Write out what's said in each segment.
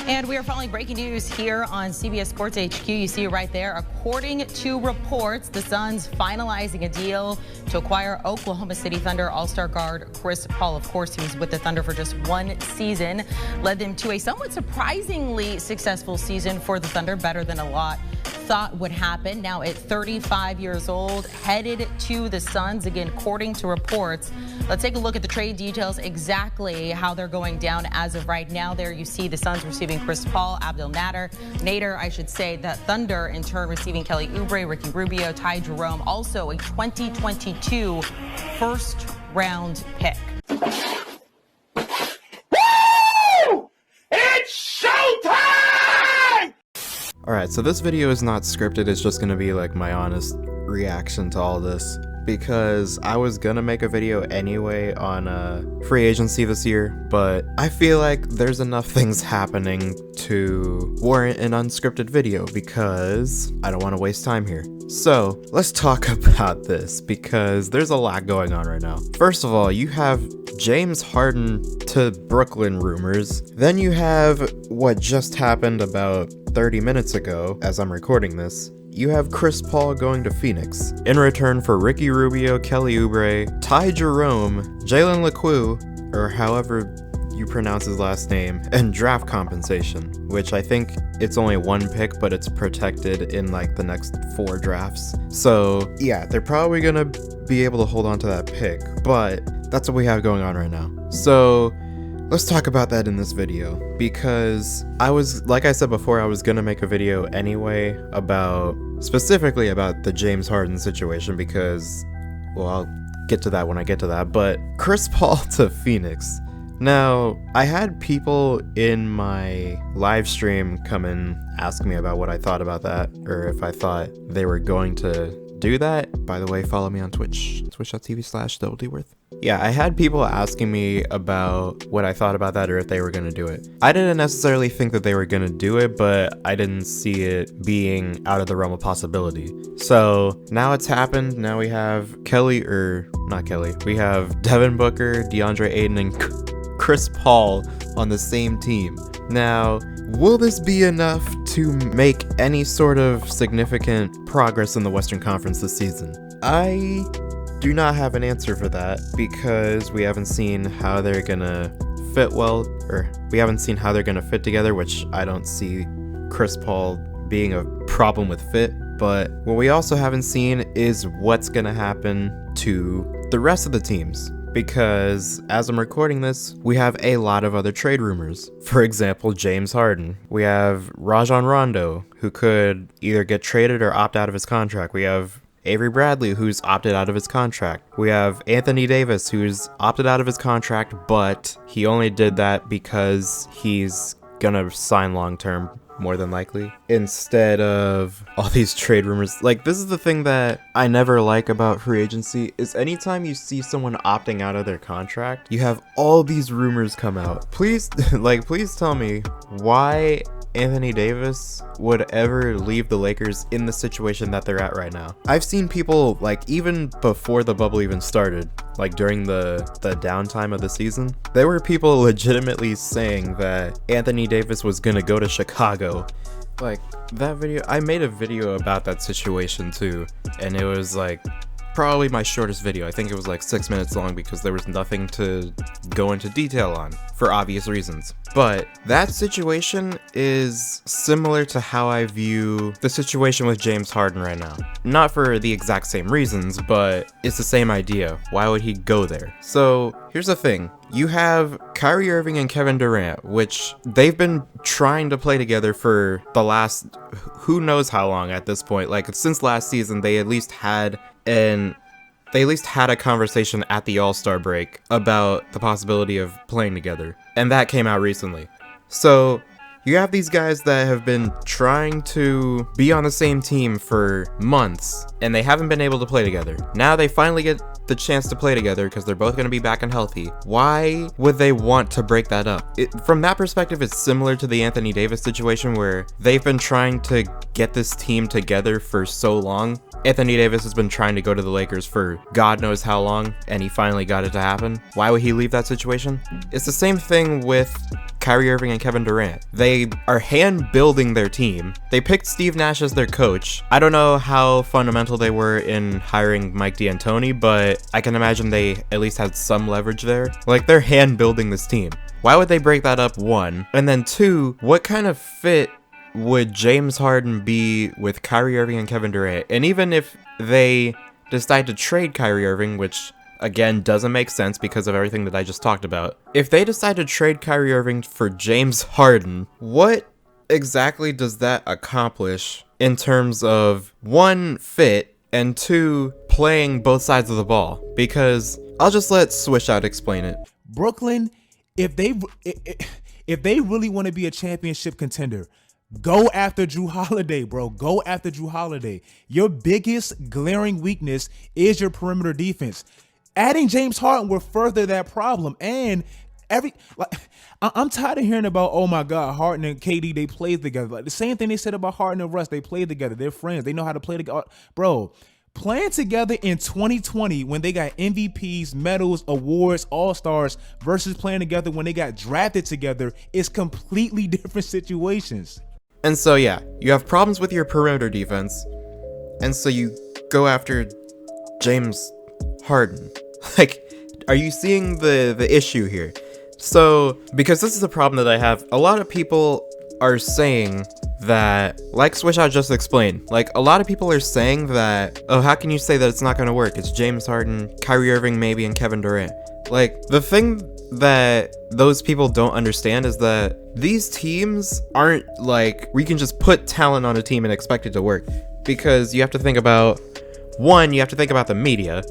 And we are following breaking news here on CBS Sports HQ. You see it right there. According to reports, the Suns finalizing a deal to acquire Oklahoma City Thunder All-Star guard Chris Paul. Of course, he was with the Thunder for just one season, led them to a somewhat surprisingly successful season for the Thunder, better than a lot thought would happen. Now at 35 years old, headed to the Suns again, according to reports. Let's take a look at the trade details, exactly how they're going down as of right now. There you see the Suns receiving Chris Paul, Nader, I should say. The Thunder in turn receiving Kelly Oubre, Ricky Rubio, Ty Jerome, also a 2022 first round pick. Woo! It's showtime! Alright, so this video is not scripted, it's just gonna be like my honest reaction to all this. Because I was gonna make a video anyway on free agency this year, but I feel like there's enough things happening to warrant an unscripted video because I don't want to waste time here. So let's talk about this because there's a lot going on right now. First of all, you have James Harden to Brooklyn rumors. Then you have what just happened about 30 minutes ago as I'm recording this. You have Chris Paul going to Phoenix in return for Ricky Rubio, Kelly Oubre, Ty Jerome, Jalen LaQuue, or however you pronounce his last name, and draft compensation, which I think it's only one pick, but it's protected in like the next 4 drafts. So yeah, they're probably gonna be able to hold on to that pick, but that's what we have going on right now. So let's talk about that in this video, because like I said before, I was gonna make a video anyway specifically about the James Harden situation because, well, I'll get to that when I get to that, but Chris Paul to Phoenix. Now, I had people in my live stream come and ask me about what I thought about that, or if I thought they were going to do that. By the way, follow me on Twitch, twitch.tv/DoubleDworth. Yeah, I had people asking me about what I thought about that or if they were going to do it. I didn't necessarily think that they were going to do it, but I didn't see it being out of the realm of possibility. So now it's happened. Now we have we have Devin Booker, DeAndre Ayton, and Chris Paul on the same team. Now, will this be enough to make any sort of significant progress in the Western Conference this season? I do not have an answer for that because we haven't seen how they're gonna fit we haven't seen how they're gonna fit together, which I don't see Chris Paul being a problem with fit. But what we also haven't seen is what's gonna happen to the rest of the teams. Because as I'm recording this, we have a lot of other trade rumors. For example, James Harden. We have Rajon Rondo, who could either get traded or opt out of his contract. We have Avery Bradley, who's opted out of his contract. We have Anthony Davis, who's opted out of his contract, but he only did that because he's gonna sign long-term, more than likely, instead of all these trade rumors. Like, this is the thing that I never like about free agency, is anytime you see someone opting out of their contract, you have all these rumors come out. Please tell me why Anthony Davis would ever leave the Lakers in the situation that they're at right now. I've seen people, like, even before the bubble even started, like during the downtime of the season, there were people legitimately saying that Anthony Davis was gonna go to Chicago. Like, that video, I made a video about that situation too, and it was like probably my shortest video. I think it was like 6 minutes long because there was nothing to go into detail on for obvious reasons. But that situation is similar to how I view the situation with James Harden right now. Not for the exact same reasons, but it's the same idea. Why would he go there? So here's the thing. You have Kyrie Irving and Kevin Durant, which they've been trying to play together for the last who knows how long at this point. Like, since last season, they at least had a conversation at the All-Star break about the possibility of playing together. And that came out recently. So you have these guys that have been trying to be on the same team for months, and they haven't been able to play together. Now they finally get the chance to play together because they're both going to be back and healthy, why would they want to break that up? From that perspective, it's similar to the Anthony Davis situation where they've been trying to get this team together for so long. Anthony Davis has been trying to go to the Lakers for God knows how long, and he finally got it to happen. Why would he leave that situation? It's the same thing with Kyrie Irving and Kevin Durant. They are hand building their team. They picked Steve Nash as their coach. I don't know how fundamental they were in hiring Mike D'Antoni, but I can imagine they at least had some leverage there. Like, they're hand building this team. Why would they break that up, one? And then two, what kind of fit would James Harden be with Kyrie Irving and Kevin Durant? And even if they decide to trade Kyrie Irving, which again doesn't make sense because of everything that I just talked about, if they decide to trade Kyrie Irving for James Harden, what exactly does that accomplish in terms of one, fit, and two, playing both sides of the ball? Because I'll just let Swish Out explain it. Brooklyn, if they really want to be a championship contender, go after Jrue Holiday, bro. Go after Jrue Holiday. Your biggest glaring weakness is your perimeter defense. Adding James Harden will further that problem. And I'm tired of hearing about, oh my God, Harden and KD, they played together. Like the same thing they said about Harden and Russ, they played together. They're friends. They know how to play together. Bro, playing together in 2020 when they got MVPs, medals, awards, all-stars versus playing together when they got drafted together is completely different situations. And so yeah, you have problems with your perimeter defense, and so you go after James Harden. Like, are you seeing the issue here? So, because this is a problem that I have, a lot of people are saying that, like Swish Out just explained, like a lot of people are saying that, oh, how can you say that it's not going to work? It's James Harden, Kyrie Irving maybe, and Kevin Durant. Like, the thing that those people don't understand is that these teams aren't like, we can just put talent on a team and expect it to work. Because you have to think about, one, you have to think about the media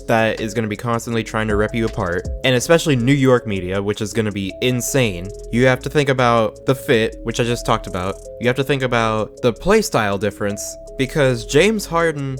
that is going to be constantly trying to rip you apart, and especially New York media, which is going to be insane. You have to think about the fit, which I just talked about. You have to think about the play style difference, because James Harden,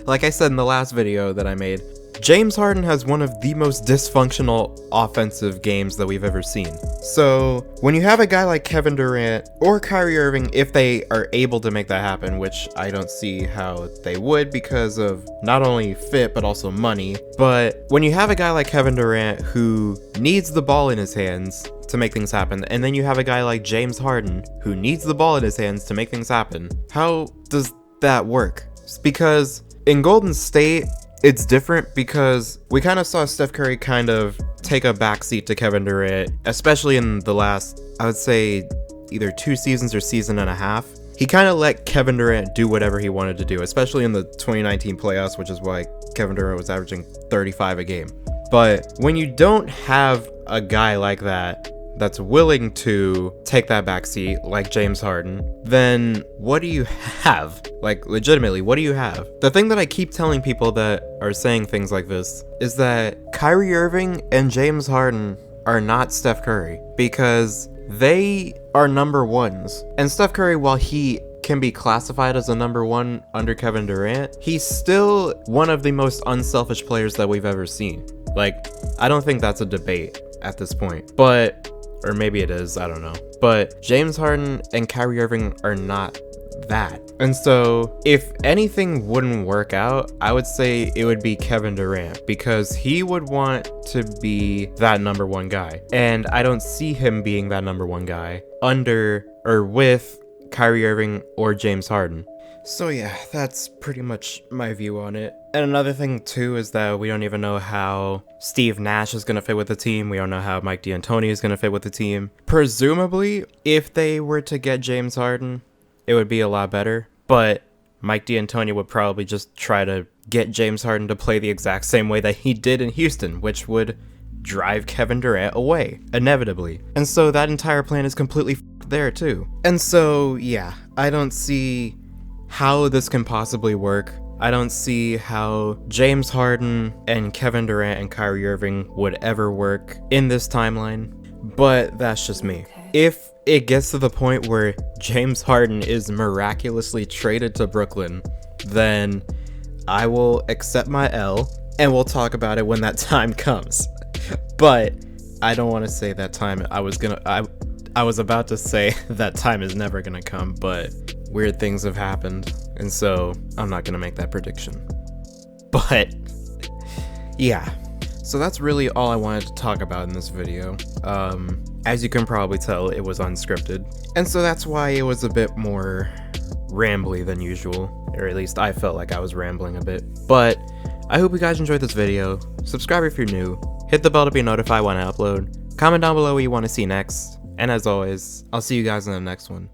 like I said in the last video that I made, James Harden has one of the most dysfunctional offensive games that we've ever seen. So when you have a guy like Kevin Durant or Kyrie Irving, if they are able to make that happen, which I don't see how they would because of not only fit but also money, but when you have a guy like Kevin Durant who needs the ball in his hands to make things happen, and then you have a guy like James Harden who needs the ball in his hands to make things happen, how does that work? It's because in Golden State, it's different because we kind of saw Steph Curry kind of take a backseat to Kevin Durant, especially in the last, I would say, either 2 seasons or season and a half. He kind of let Kevin Durant do whatever he wanted to do, especially in the 2019 playoffs, which is why Kevin Durant was averaging 35 a game. But when you don't have a guy like that that's willing to take that backseat, like James Harden, then what do you have? Like, legitimately, what do you have? The thing that I keep telling people that are saying things like this is that Kyrie Irving and James Harden are not Steph Curry, because they are number ones. And Steph Curry, while he can be classified as a number one under Kevin Durant, he's still one of the most unselfish players that we've ever seen. Like, I don't think that's a debate at this point, but, or maybe it is, I don't know. But James Harden and Kyrie Irving are not that. And so if anything wouldn't work out, I would say it would be Kevin Durant, because he would want to be that number one guy. And I don't see him being that number one guy under or with Kyrie Irving or James Harden. So yeah, that's pretty much my view on it. And another thing too is that we don't even know how Steve Nash is going to fit with the team. We don't know how Mike D'Antoni is going to fit with the team. Presumably, if they were to get James Harden, it would be a lot better. But Mike D'Antoni would probably just try to get James Harden to play the exact same way that he did in Houston, which would drive Kevin Durant away, inevitably. And so that entire plan is completely f***ed there too. And so, yeah, I don't see how this can possibly work. I don't see how James Harden and Kevin Durant and Kyrie Irving would ever work in this timeline, but that's just me. If it gets to the point where James Harden is miraculously traded to Brooklyn, then I will accept my L and we'll talk about it when that time comes. But I don't want to say that time. I was about to say that time is never gonna come, but weird things have happened, and so I'm not gonna make that prediction. But yeah, so that's really all I wanted to talk about in this video. As you can probably tell, it was unscripted, and so that's why it was a bit more rambly than usual, or at least I felt like I was rambling a bit. But I hope you guys enjoyed this video. Subscribe if you're new, hit the bell to be notified when I upload, comment down below what you want to see next, and as always, I'll see you guys in the next one.